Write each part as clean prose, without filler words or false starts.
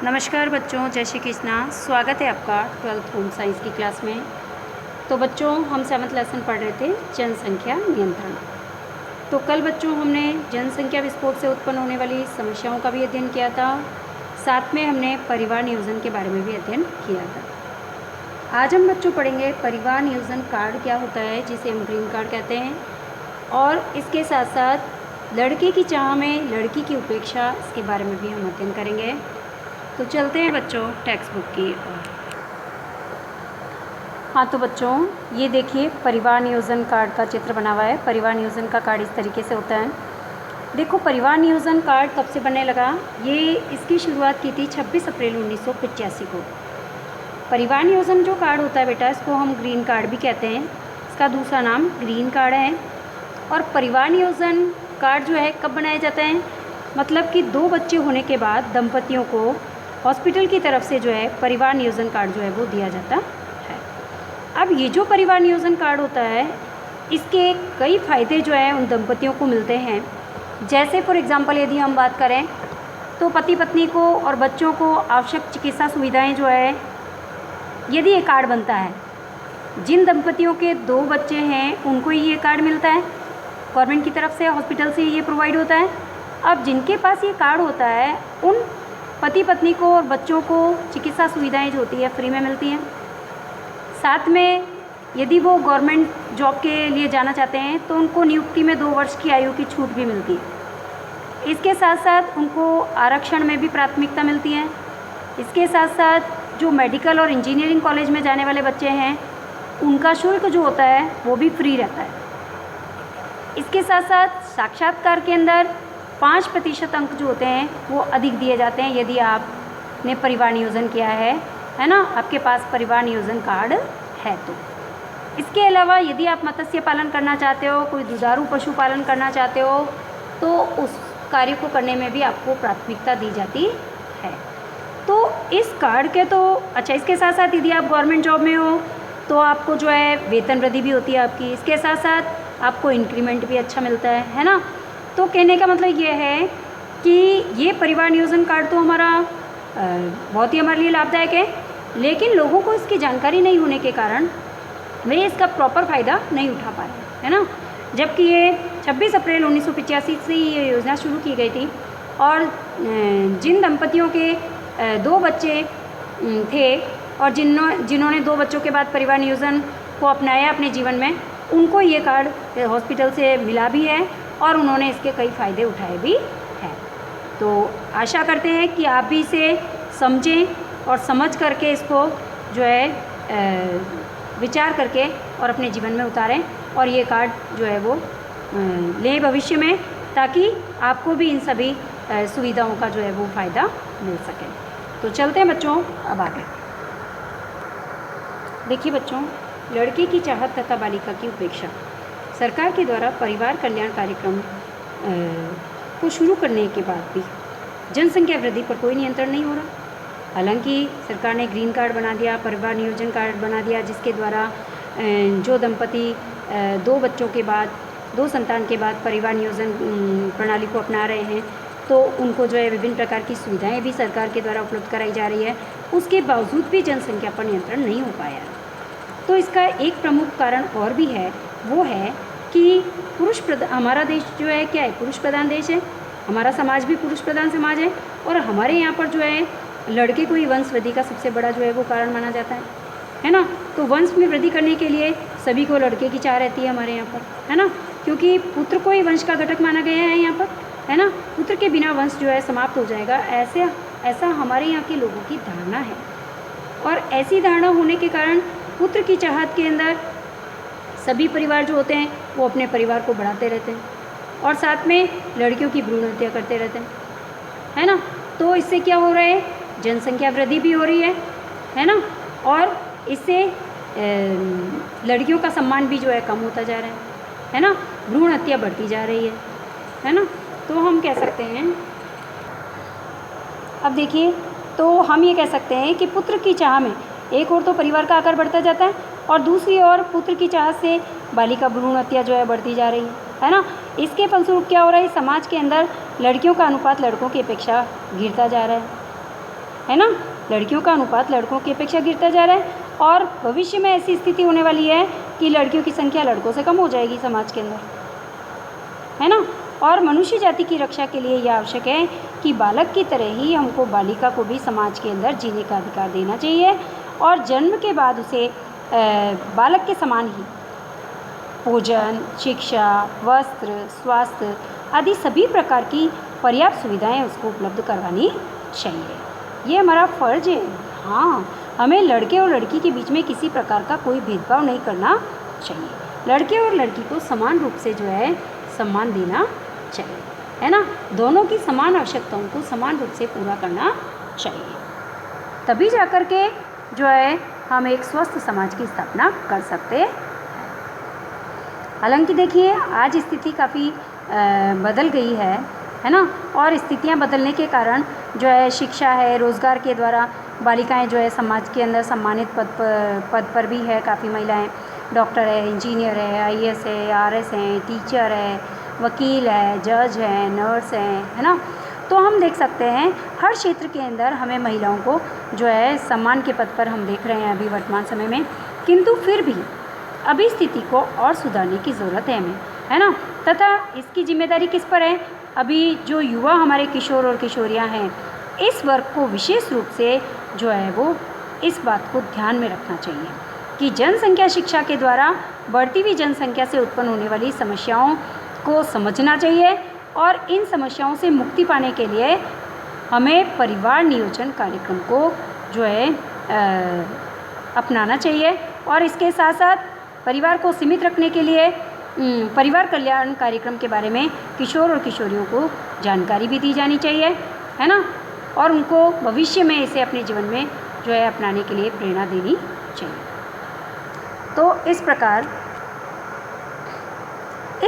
नमस्कार बच्चों, जय श्री कृष्णा। स्वागत है आपका 12th होम साइंस की क्लास में। तो बच्चों, हम 7th लेसन पढ़ रहे थे जनसंख्या नियंत्रण। तो कल बच्चों हमने जनसंख्या विस्फोट से उत्पन्न होने वाली समस्याओं का भी अध्ययन किया था, साथ में हमने परिवार नियोजन के बारे में भी अध्ययन किया था। आज हम बच्चों पढ़ेंगे परिवार नियोजन कार्ड क्या होता है, जिसे हम ग्रीन कार्ड कहते हैं, और इसके साथ साथ लड़के की चाह में लड़की की उपेक्षा, इसके बारे में भी हम अध्ययन करेंगे। तो चलते हैं बच्चों टेक्स्ट बुक की ओर। हाँ तो बच्चों, ये देखिए परिवार नियोजन कार्ड का चित्र बना हुआ है। परिवार नियोजन का कार्ड इस तरीके से होता है। देखो, परिवार नियोजन कार्ड कब से बनने लगा, ये इसकी शुरुआत की थी 26 अप्रैल 1985 को। परिवार नियोजन जो कार्ड होता है बेटा, इसको हम ग्रीन कार्ड भी कहते हैं। इसका दूसरा नाम ग्रीन कार्ड है। और परिवार नियोजन कार्ड जो है कब बनाया जाता है, मतलब कि 2 बच्चे होने के बाद दंपतियों को हॉस्पिटल की तरफ से जो है परिवार नियोजन कार्ड जो है वो दिया जाता है। अब ये जो परिवार नियोजन कार्ड होता है, इसके कई फ़ायदे जो है उन दंपतियों को मिलते हैं। जैसे फॉर एग्ज़ाम्पल यदि हम बात करें तो पति पत्नी को और बच्चों को आवश्यक चिकित्सा सुविधाएं जो है, यदि ये कार्ड बनता है, जिन दंपतियों के 2 बच्चे हैं उनको ही ये कार्ड मिलता है, गवर्नमेंट की तरफ से हॉस्पिटल से ये प्रोवाइड होता है। अब जिनके पास ये कार्ड होता है, उन पति पत्नी को और बच्चों को चिकित्सा सुविधाएं जो होती है फ्री में मिलती हैं। साथ में यदि वो गवर्नमेंट जॉब के लिए जाना चाहते हैं तो उनको नियुक्ति में 2 वर्ष की आयु की छूट भी मिलती है। इसके साथ साथ उनको आरक्षण में भी प्राथमिकता मिलती है। इसके साथ साथ जो मेडिकल और इंजीनियरिंग कॉलेज में जाने वाले बच्चे हैं, उनका शुल्क जो होता है वो भी फ्री रहता है। इसके साथ साथ साक्षात्कार के अंदर 5% अंक जो होते हैं वो अधिक दिए जाते हैं, यदि आपने परिवार नियोजन किया है ना, आपके पास परिवार नियोजन कार्ड है तो। इसके अलावा यदि आप मत्स्य पालन करना चाहते हो, कोई दुधारू पशुपालन करना चाहते हो, तो उस कार्य को करने में भी आपको प्राथमिकता दी जाती है। तो इस कार्ड के तो अच्छा, इसके साथ साथ यदि आप गवर्नमेंट जॉब में हो तो आपको जो है वेतन वृद्धि भी होती है आपकी। इसके साथ साथ आपको इंक्रीमेंट भी अच्छा मिलता है ना। तो कहने का मतलब ये है कि ये परिवार नियोजन कार्ड तो हमारा बहुत ही हमारे लिए लाभदायक है, लेकिन लोगों को इसकी जानकारी नहीं होने के कारण वे इसका प्रॉपर फ़ायदा नहीं उठा पा रहे, है ना। जबकि ये 26 अप्रैल 1985 से ये योजना शुरू की गई थी, और जिन दंपतियों के 2 बच्चे थे और जिन्होंने 2 बच्चों के बाद परिवार नियोजन को अपनाया अपने जीवन में, उनको ये कार्ड हॉस्पिटल से मिला भी है और उन्होंने इसके कई फ़ायदे उठाए भी हैं। तो आशा करते हैं कि आप भी इसे समझें और समझ करके इसको जो है विचार करके और अपने जीवन में उतारें, और ये कार्ड जो है वो लें भविष्य में, ताकि आपको भी इन सभी सुविधाओं का जो है वो फ़ायदा मिल सके। तो चलते हैं बच्चों अब आगे। देखिए बच्चों, लड़के की चाहत तथा बालिका की उपेक्षा। सरकार के द्वारा परिवार कल्याण कार्यक्रम को शुरू करने के बाद भी जनसंख्या वृद्धि पर कोई नियंत्रण नहीं हो रहा। हालांकि सरकार ने ग्रीन कार्ड बना दिया, परिवार नियोजन कार्ड बना दिया, जिसके द्वारा जो दंपति 2 बच्चों के बाद, 2 संतान के बाद परिवार नियोजन प्रणाली को अपना रहे हैं, तो उनको जो है विभिन्न प्रकार की सुविधाएं भी सरकार के द्वारा उपलब्ध कराई जा रही है। उसके बावजूद भी जनसंख्या पर नियंत्रण नहीं हो पाया। तो इसका एक प्रमुख कारण और भी है, वो है कि हमारा देश जो है क्या है, पुरुष प्रधान देश है। हमारा समाज भी पुरुष प्रधान समाज है, और हमारे यहाँ पर जो है लड़के को ही वंश वृद्धि का सबसे बड़ा जो है वो कारण माना जाता है ना। तो वंश में वृद्धि करने के लिए सभी को लड़के की चाह रहती है हमारे यहाँ पर, है ना, क्योंकि पुत्र को ही वंश का घटक माना गया है यहाँ पर, है ना। पुत्र के बिना वंश जो है समाप्त हो जाएगा, ऐसा हमारे यहाँ के लोगों की धारणा है। और ऐसी धारणा होने के कारण पुत्र की चाहत के अंदर सभी परिवार जो होते हैं वो अपने परिवार को बढ़ाते रहते हैं, और साथ में लड़कियों की भ्रूण हत्या करते रहते हैं, है ना। तो इससे क्या हो रहा है, जनसंख्या वृद्धि भी हो रही है ना, और इससे लड़कियों का सम्मान भी जो है कम होता जा रहा है ना। भ्रूण हत्या बढ़ती जा रही है ना। तो हम कह सकते हैं, अब देखिए, तो हम ये कह सकते हैं कि पुत्र की चाह में एक और तो परिवार का आकार बढ़ता जाता है, और दूसरी ओर पुत्र की चाह से बालिका भ्रूण हत्या जो है बढ़ती जा रही है ना। इसके फलस्वरूप क्या हो रहा है, समाज के अंदर लड़कियों का अनुपात लड़कों की अपेक्षा गिरता जा रहा है ना। लड़कियों का अनुपात लड़कों की अपेक्षा गिरता जा रहा है और भविष्य में ऐसी स्थिति होने वाली है कि लड़कियों की संख्या लड़कों से कम हो जाएगी समाज के अंदर, है ना। और मनुष्य जाति की रक्षा के लिए यह आवश्यक है कि बालक की तरह ही हमको बालिका को भी समाज के अंदर जीने का अधिकार देना चाहिए और जन्म के बाद उसे बालक के समान ही भोजन, शिक्षा, वस्त्र, स्वास्थ्य आदि सभी प्रकार की पर्याप्त सुविधाएं उसको उपलब्ध करवानी चाहिए। ये हमारा फ़र्ज है। हाँ, हमें लड़के और लड़की के बीच में किसी प्रकार का कोई भेदभाव नहीं करना चाहिए। लड़के और लड़की को समान रूप से जो है सम्मान देना चाहिए, है ना। दोनों की समान आवश्यकताओं को समान रूप से पूरा करना चाहिए, तभी जाकर के जो है हम एक स्वस्थ समाज की स्थापना कर सकते हैं। हालांकि देखिए आज स्थिति काफ़ी बदल गई है ना। और स्थितियां बदलने के कारण जो है शिक्षा है, रोज़गार के द्वारा बालिकाएं जो है समाज के अंदर सम्मानित पद पर भी है। काफ़ी महिलाएं डॉक्टर है, इंजीनियर है, आईएएस है, आरएस हैं, टीचर है, वकील है, जज है, नर्स है ना। तो हम देख सकते हैं हर क्षेत्र के अंदर हमें महिलाओं को जो है सम्मान के पद पर हम देख रहे हैं अभी वर्तमान समय में। किंतु फिर भी अभी स्थिति को और सुधारने की ज़रूरत है हमें, है ना। तथा इसकी जिम्मेदारी किस पर है? अभी जो युवा हमारे किशोर और किशोरियां हैं, इस वर्ग को विशेष रूप से जो है वो इस बात को ध्यान में रखना चाहिए कि जनसंख्या शिक्षा के द्वारा बढ़ती हुई जनसंख्या से उत्पन्न होने वाली समस्याओं को समझना चाहिए और इन समस्याओं से मुक्ति पाने के लिए हमें परिवार नियोजन कार्यक्रम को जो है अपनाना चाहिए। और इसके साथ साथ परिवार को सीमित रखने के लिए परिवार कल्याण कार्यक्रम के बारे में किशोर और किशोरियों को जानकारी भी दी जानी चाहिए, है ना। और उनको भविष्य में इसे अपने जीवन में जो है अपनाने के लिए प्रेरणा देनी चाहिए। तो इस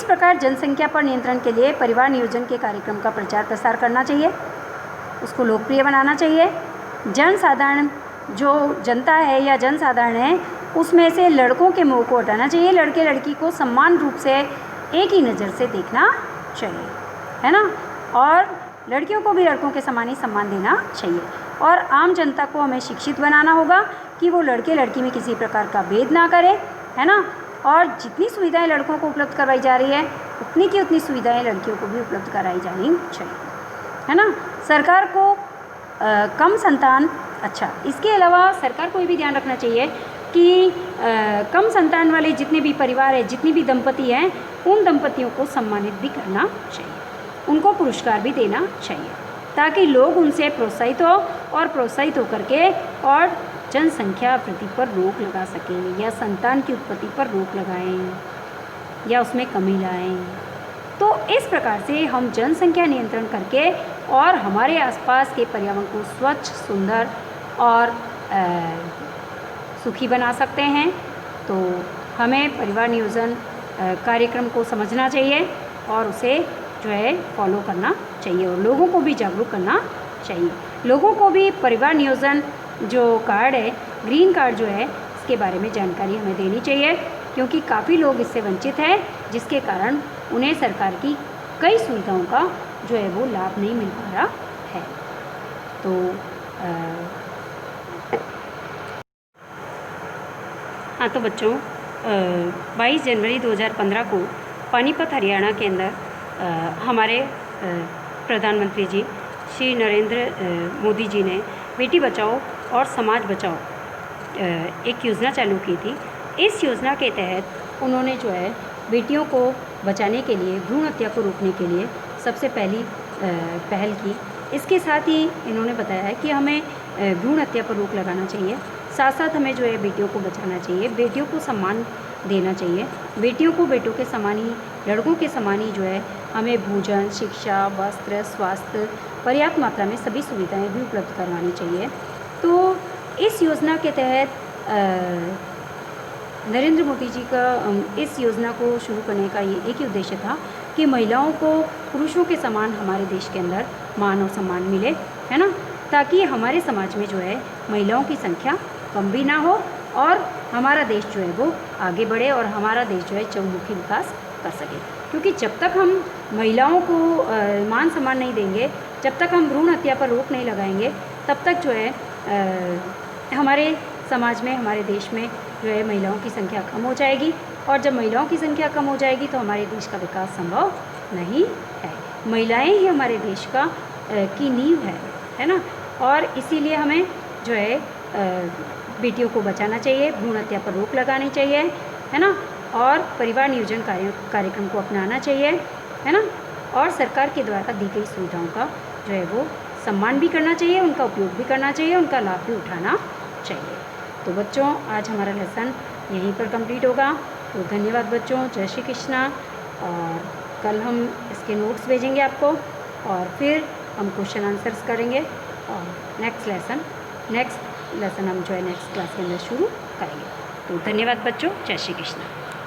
प्रकार जनसंख्या पर नियंत्रण के लिए परिवार नियोजन के कार्यक्रम का प्रचार प्रसार करना चाहिए, उसको लोकप्रिय बनाना चाहिए। जनसाधारण जो जनता है या जनसाधारण है उसमें से लड़कों के मोह को हटाना चाहिए। लड़के लड़की को समान रूप से एक ही नज़र से देखना चाहिए, है ना। और लड़कियों को भी लड़कों के समान ही सम्मान देना चाहिए। और आम जनता को हमें शिक्षित बनाना होगा कि वो लड़के लड़की में किसी प्रकार का भेद ना करे, है ना। और जितनी सुविधाएं लड़कों को उपलब्ध करवाई जा रही है उतनी की उतनी सुविधाएं लड़कियों को भी उपलब्ध कराई जानी चाहिए, है ना। सरकार को कम संतान इसके अलावा सरकार को ये भी ध्यान रखना चाहिए कि कम संतान वाले जितने भी परिवार है, जितनी भी दंपति हैं, उन दंपतियों को सम्मानित भी करना चाहिए, उनको पुरस्कार भी देना चाहिए ताकि लोग उनसे प्रोत्साहित हो और प्रोत्साहित होकर के और जनसंख्या वृद्धि पर रोक लगा सकें या संतान की उत्पत्ति पर रोक लगाएं या उसमें कमी लाएं। तो इस प्रकार से हम जनसंख्या नियंत्रण करके और हमारे आसपास के पर्यावरण को स्वच्छ, सुंदर और सुखी बना सकते हैं। तो हमें परिवार नियोजन कार्यक्रम को समझना चाहिए और उसे जो है फॉलो करना चाहिए और लोगों को भी जागरूक करना चाहिए। लोगों को भी परिवार नियोजन जो कार्ड है, ग्रीन कार्ड जो है, इसके बारे में जानकारी हमें देनी चाहिए क्योंकि काफ़ी लोग इससे वंचित हैं, जिसके कारण उन्हें सरकार की कई सुविधाओं का जो है वो लाभ नहीं मिल पा रहा है। तो हाँ, तो बच्चों 22 जनवरी 2015 को पानीपत हरियाणा के अंदर हमारे प्रधानमंत्री जी श्री नरेंद्र मोदी जी ने बेटी बचाओ और समाज बचाओ एक योजना चालू की थी। इस योजना के तहत उन्होंने जो है बेटियों को बचाने के लिए, भ्रूण हत्या को रोकने के लिए सबसे पहली पहल की। इसके साथ ही इन्होंने बताया है कि हमें भ्रूण हत्या पर रोक लगाना चाहिए, साथ साथ हमें जो है बेटियों को बचाना चाहिए, बेटियों को सम्मान देना चाहिए, बेटियों को बेटों के समान ही, लड़कों के समान ही जो है हमें भोजन, शिक्षा, वस्त्र, स्वास्थ्य पर्याप्त मात्रा में सभी सुविधाएं भी उपलब्ध करवानी चाहिए। तो इस योजना के तहत नरेंद्र मोदी जी का इस योजना को शुरू करने का ये एक ही उद्देश्य था कि महिलाओं को पुरुषों के समान हमारे देश के अंदर मान और सम्मान मिले, है ना, ताकि हमारे समाज में जो है महिलाओं की संख्या कम भी ना हो और हमारा देश जो है वो आगे बढ़े और हमारा देश जो है चहुमुखी विकास कर सके। क्योंकि जब तक हम महिलाओं को मान सम्मान नहीं देंगे, जब तक हम भ्रूण हत्या पर रोक नहीं लगाएंगे, तब तक जो है हमारे समाज में, हमारे देश में जो है महिलाओं की संख्या कम हो जाएगी, और जब महिलाओं की संख्या कम हो जाएगी तो हमारे देश का विकास संभव नहीं है। महिलाएं ही हमारे देश का की नींव है ना। और इसीलिए हमें जो है बेटियों को बचाना चाहिए, भ्रूण हत्या पर रोक लगानी चाहिए, है ना, और परिवार नियोजन कार्यक्रम को अपनाना चाहिए, है ना, और सरकार के द्वारा दी गई सुविधाओं का जो है वो सम्मान भी करना चाहिए, उनका उपयोग भी करना चाहिए, उनका लाभ भी उठाना चाहिए। तो बच्चों, आज हमारा लेसन यहीं पर कंप्लीट होगा। तो धन्यवाद बच्चों, जय श्री कृष्णा। और कल हम इसके नोट्स भेजेंगे आपको, और फिर हम क्वेश्चन आंसर्स करेंगे, और नेक्स्ट लेसन हम जो है नेक्स्ट क्लास के अंदर शुरू करेंगे। तो धन्यवाद बच्चों, जय श्री कृष्णा।